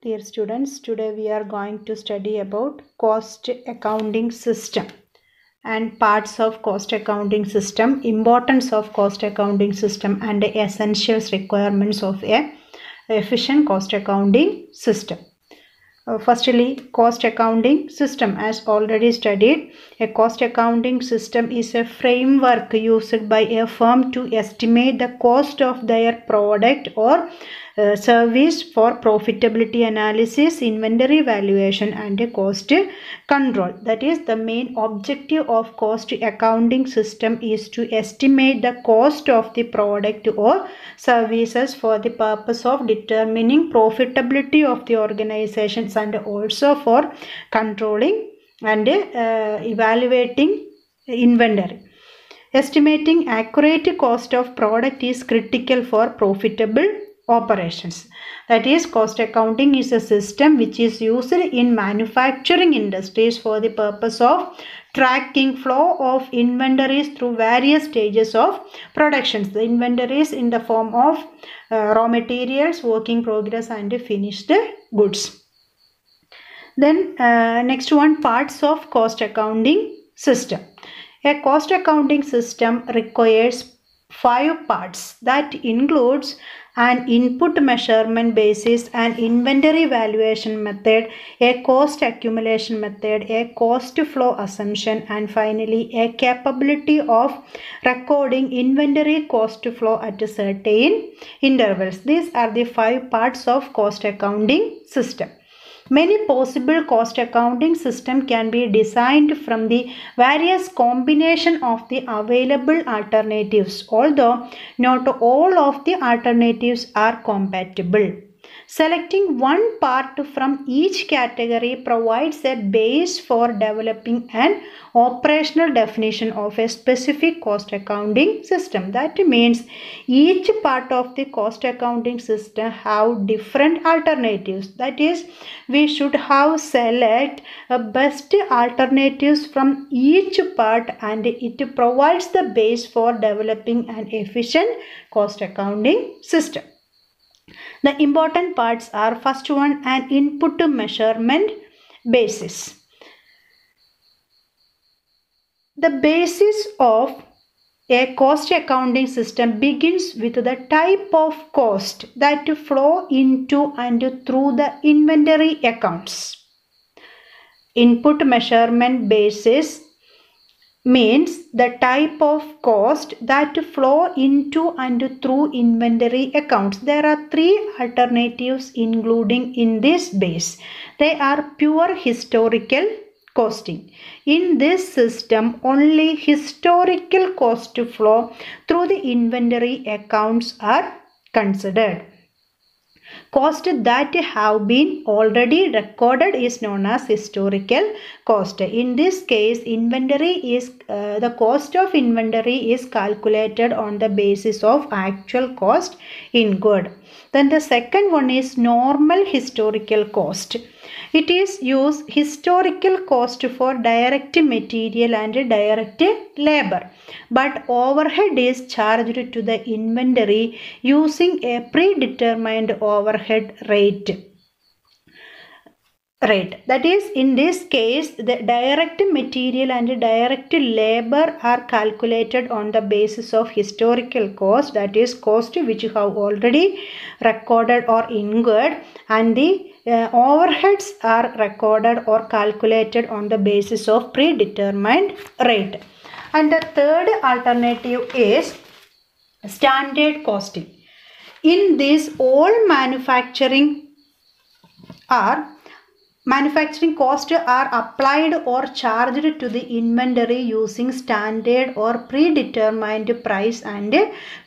Dear students, today we are going to study about cost accounting system and parts of cost accounting system, importance of cost accounting system and the essentials requirements of a efficient cost accounting system. Firstly, cost accounting system. As already studied, a cost accounting system is a framework used by a firm to estimate the cost of their product or service for profitability analysis, inventory valuation and cost control. That is, the main objective of cost accounting system is to estimate the cost of the product or services for the purpose of determining profitability of the organizations and also for controlling and evaluating inventory. Estimating accurate cost of product is critical for profitable operations. That is, cost accounting is a system which is used in manufacturing industries for the purpose of tracking flow of inventories through various stages of productions. The inventories in the form of raw materials, work in progress and finished goods. Then next one, parts of cost accounting system. A cost accounting system requires 5 parts that includes an input measurement basis, an inventory valuation method, a cost accumulation method, a cost flow assumption, and finally a capability of recording inventory cost flow at certain intervals. These are the 5 parts of cost accounting system. Many possible cost accounting system can be designed from the various combination of the available alternatives, although not all of the alternatives are compatible. Selecting one part from each category provides a base for developing an operational definition of a specific cost accounting system. That means each part of the cost accounting system have different alternatives. That is, we should have select best alternatives from each part and it provides the base for developing an efficient cost accounting system. The important parts are, first one, an input measurement basis. The basis of a cost accounting system begins with the type of cost that flow into and through the inventory accounts. Input measurement basis means the type of cost that flow into and through inventory accounts. There are 3 alternatives including in this base. They are pure historical costing. In this system, only historical cost flow through the inventory accounts are considered. Cost that have been already recorded is known as historical cost. In this case, the cost of inventory is calculated on the basis of actual cost incurred. Then the second one is normal historical cost. It is used historical cost for direct material and direct labor, but overhead is charged to the inventory using a predetermined overhead rate. That is, in this case, the direct material and direct labor are calculated on the basis of historical cost, that is, cost which you have already recorded or incurred, and the overheads are recorded or calculated on the basis of predetermined rate. And the third alternative is standard costing. In this, all manufacturing costs are applied or charged to the inventory using standard or predetermined price and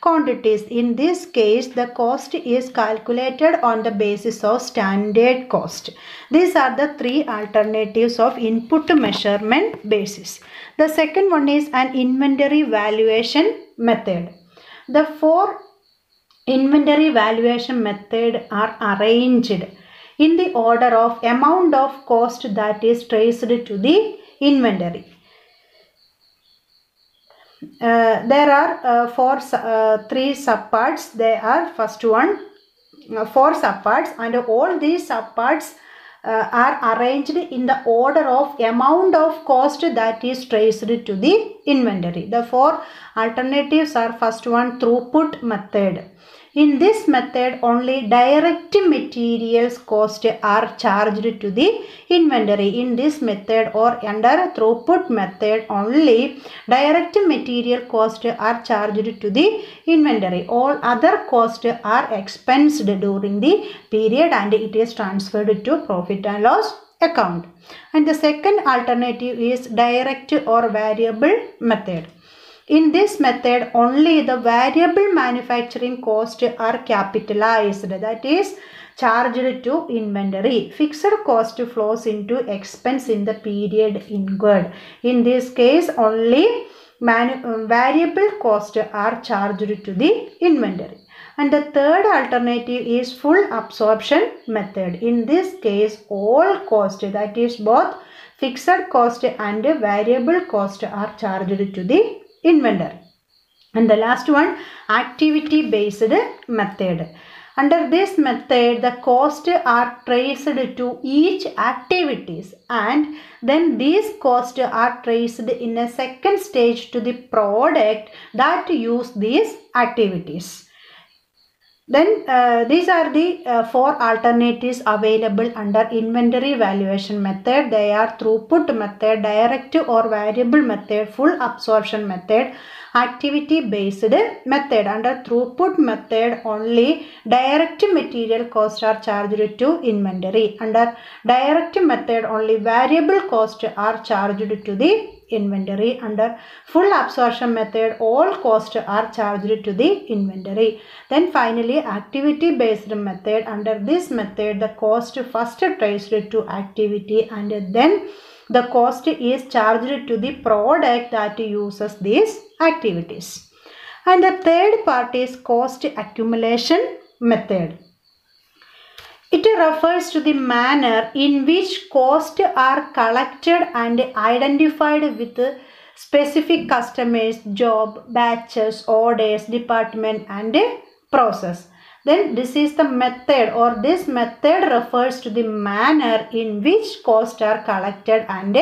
quantities. In this case, the cost is calculated on the basis of standard cost. These are the 3 alternatives of input measurement basis. The second one is an inventory valuation method. The 4 inventory valuation methods are arranged in the order of amount of cost that is traced to the inventory. There are 3 subparts. They are, first one, 4 subparts, and all these subparts are arranged in the order of amount of cost that is traced to the inventory. The 4 alternatives are: first one, throughput method. In this method, only direct materials cost are charged to the inventory. In this method, or under throughput method, only direct material cost are charged to the inventory. All other costs are expensed during the period and it is transferred to profit and loss account. And the second alternative is direct or variable method. In this method, only the variable manufacturing costs are capitalized, that is charged to inventory. Fixed cost flows into expense in the period incurred. In this case, only variable costs are charged to the inventory. And the third alternative is full absorption method. In this case, all costs, that is both fixed cost and variable cost, are charged to the inventory. And the last one, activity based method. Under this method, the costs are traced to each activities, and then these costs are traced in a second stage to the product that use these activities. Then these are the 4 alternatives available under inventory valuation method. They are throughput method, direct or variable method, full absorption method, activity based method. Under throughput method, only direct material costs are charged to inventory. Under direct method, only variable costs are charged to the inventory. Under full absorption method, all costs are charged to the inventory. Then finally, activity based method. Under this method, the cost first traced to activity and then the cost is charged to the product that uses these activities. And the third part is cost accumulation method. It refers to the manner in which costs are collected and identified with specific customers, job, batches, orders, department and process. Then this is the method, or this method refers to the manner in which costs are collected and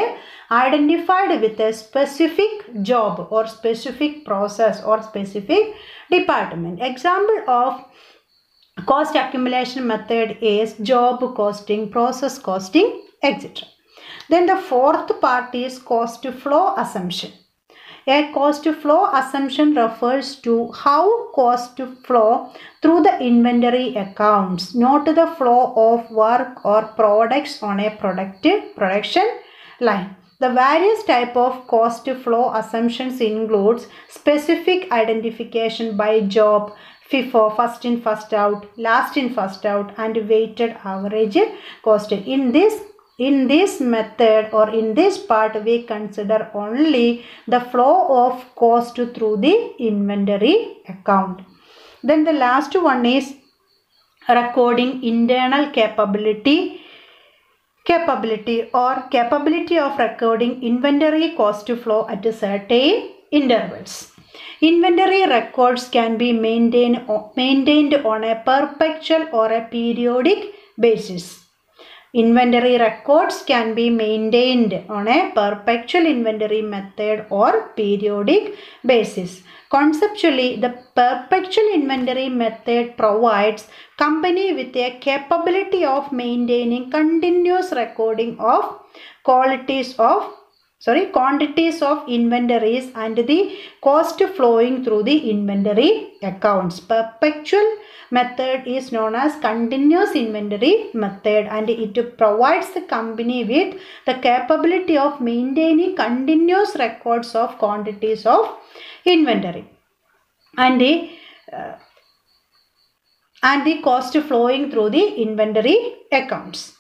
identified with a specific job or specific process or specific department. Example of cost accumulation method is job costing, process costing, etc. Then the fourth part is cost flow assumption. A cost flow assumption refers to how costs flow through the inventory accounts, not the flow of work or products on a production line. The various type of cost flow assumptions includes specific identification by job, FIFO, first in first out, last in first out, and weighted average cost. In this method or in this part, we consider only the flow of cost through the inventory account. Then the last one is recording internal capability or capability of recording inventory cost flow at certain intervals. Inventory records can be maintained on a perpetual or a periodic basis. Inventory records can be maintained on a perpetual inventory method or periodic basis. Conceptually, the perpetual inventory method provides company with a capability of maintaining continuous recording of quantities of inventories and the cost flowing through the inventory accounts. Perpetual method is known as continuous inventory method, and it provides the company with the capability of maintaining continuous records of quantities of inventory and the cost flowing through the inventory accounts.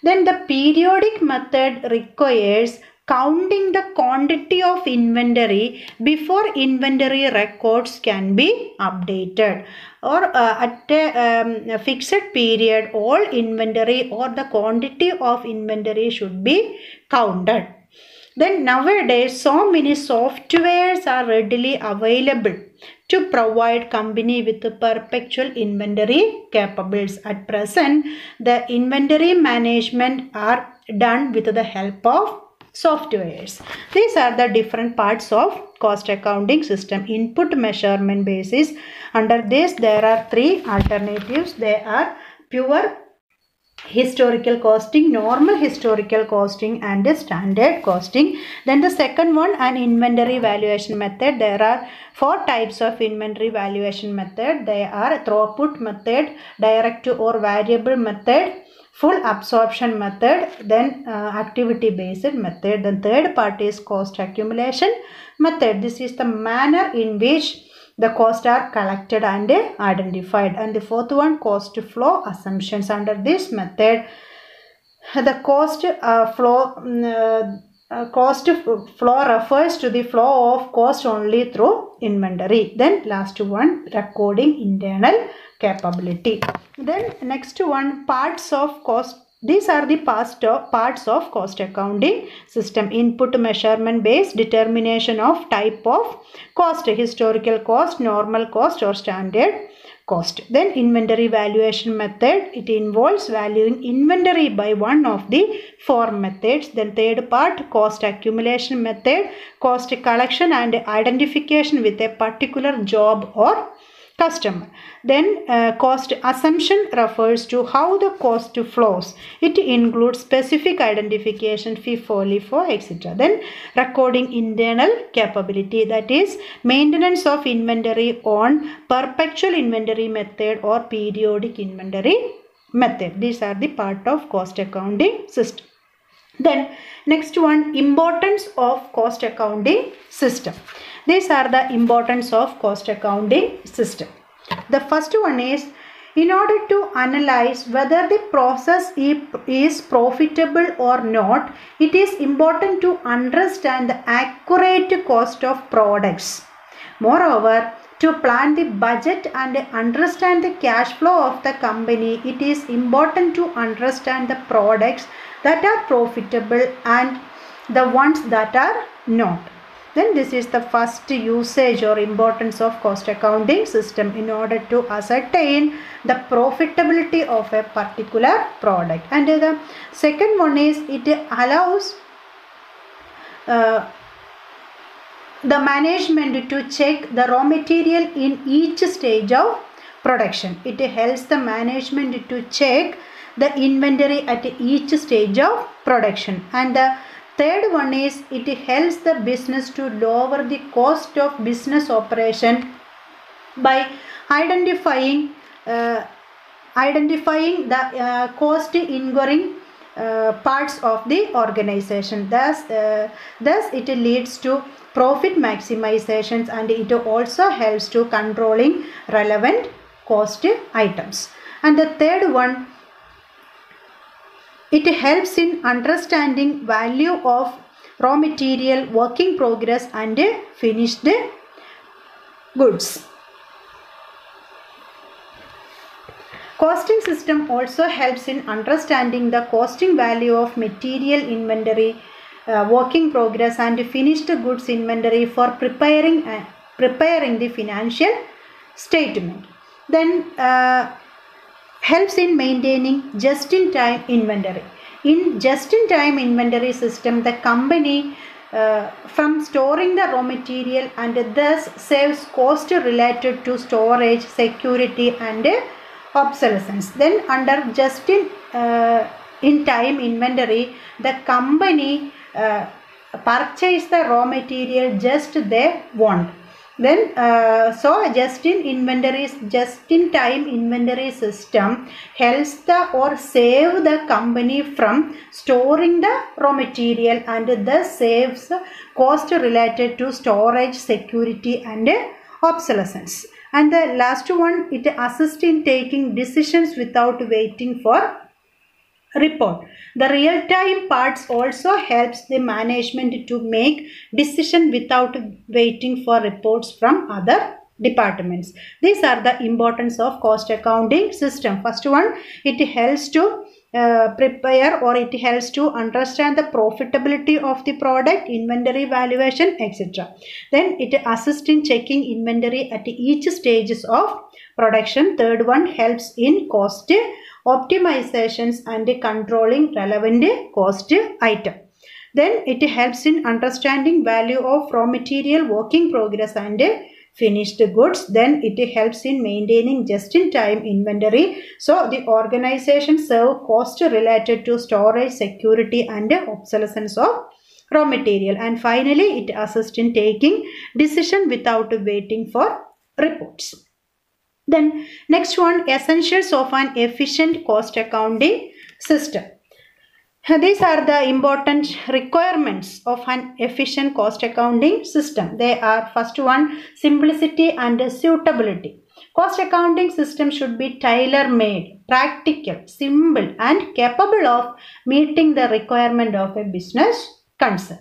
Then the periodic method requires counting the quantity of inventory before inventory records can be updated, or at a fixed period all inventory or the quantity of inventory should be counted. Then nowadays so many softwares are readily available to provide company with perpetual inventory capabilities. At present, the inventory management are done with the help of softwares. These are the different parts of cost accounting system. Input, measurement, basis. Under this there are three alternatives. They are pure historical costing, normal historical costing, and standard costing. Then the second one, an inventory valuation method. There are four types of inventory valuation method. They are throughput method, direct or variable method, full absorption method, then activity based method. Then third part is cost accumulation method. This is the manner in which the costs are collected and identified. And the fourth one, cost flow assumptions. Under this method, the cost flow refers to the flow of cost only through inventory. Then last one, recording internal capability. Then next one, parts of cost. These are the parts of cost accounting system. Input, measurement, base, determination of type of cost, historical cost, normal cost or standard cost. Then inventory valuation method. It involves valuing inventory by one of the four methods. Then third part, cost accumulation method, cost collection and identification with a particular job or customer. Then cost assumption refers to how the cost flows. It includes specific identification, FIFO, LIFO, etc. Then recording internal capability, that is maintenance of inventory on perpetual inventory method or periodic inventory method. These are the part of cost accounting system. Then next one, importance of cost accounting system. These are the importance of cost accounting system. The first one is, in order to analyze whether the process is profitable or not, it is important to understand the accurate cost of products. Moreover, to plan the budget and understand the cash flow of the company, it is important to understand the products that are profitable and the ones that are not. Then this is the first usage or importance of cost accounting system in order to ascertain the profitability of a particular product. And the second one is, it allows the management to check the raw material in each stage of production. It helps the management to check the inventory at each stage of production. And the third one is, it helps the business to lower the cost of business operation by identifying the cost incurring parts of the organization. Thus it leads to profit maximizations, and it also helps to controlling relevant cost items. And the third one, it helps in understanding value of raw material, work in progress and finished goods. Costing system also helps in understanding the costing value of material inventory, work in progress and finished goods inventory for preparing the financial statement. Then helps in maintaining just-in-time inventory. In just-in-time inventory system, the company from storing the raw material and thus saves cost related to storage, security and obsolescence. Then under just-in-time inventory, the company purchase the raw material just they want. Then so just-in-time inventory system helps or save the company from storing the raw material and thus saves cost related to storage, security and obsolescence. And the last one, it assists in taking decisions without waiting for report. The real-time parts also helps the management to make decision without waiting for reports from other departments. These are the importance of cost accounting system. First one, it helps to prepare, or it helps to understand the profitability of the product, inventory valuation, etc. Then it assists in checking inventory at each stages of production. Third one helps in cost optimizations and controlling relevant cost item. Then it helps in understanding value of raw material, work in progress and finished goods. Then it helps in maintaining just-in-time inventory. So the organization serve cost related to storage, security and obsolescence of raw material. And finally, it assists in taking decision without waiting for reports. Then next one, essentials of an efficient cost accounting system. These are the important requirements of an efficient cost accounting system. They are, first one, simplicity and suitability. Cost accounting system should be tailor-made, practical, simple and capable of meeting the requirement of a business concern.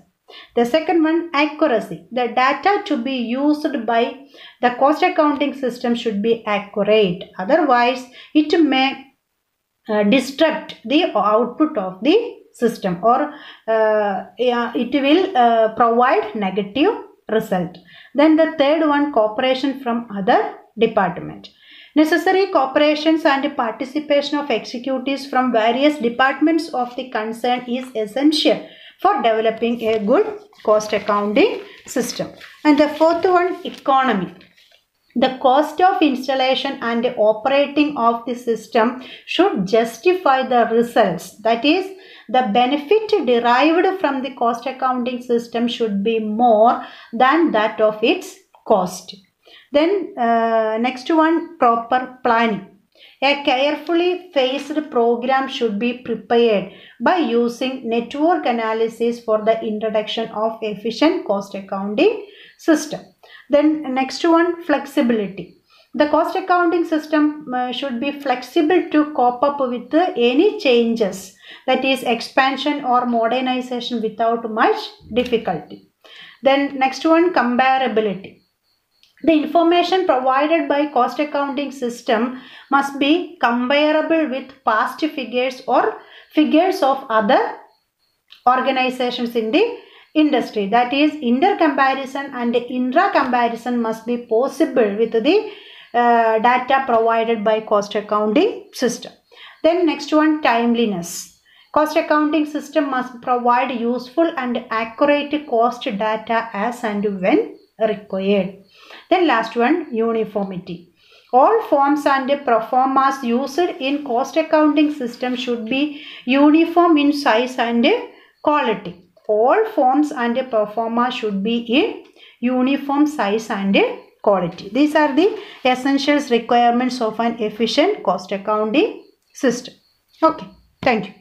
The second one, accuracy. The data to be used by the cost accounting system should be accurate. Otherwise, it may disrupt the output of the system, or it will provide negative result. Then the third one, cooperation from other department. Necessary cooperations and participation of executives from various departments of the concern is essential for developing a good cost accounting system. And the fourth one, economy. The cost of installation and operating of the system should justify the results. That is, the benefit derived from the cost accounting system should be more than that of its cost. Then next one, proper planning. A carefully phased program should be prepared by using network analysis for the introduction of efficient cost accounting system. Then next one, flexibility. The cost accounting system should be flexible to cope up with any changes, that is expansion or modernization, without much difficulty. Then next one, comparability. The information provided by cost accounting system must be comparable with past figures or figures of other organizations in the industry. That is, inter-comparison and intra-comparison must be possible with the data provided by cost accounting system. Then next one, timeliness. Cost accounting system must provide useful and accurate cost data as and when required. Then last one, uniformity. All forms and pro formas used in cost accounting system should be uniform in size and quality. All forms and pro forma should be in uniform size and quality. These are the essentials requirements of an efficient cost accounting system. Okay, thank you.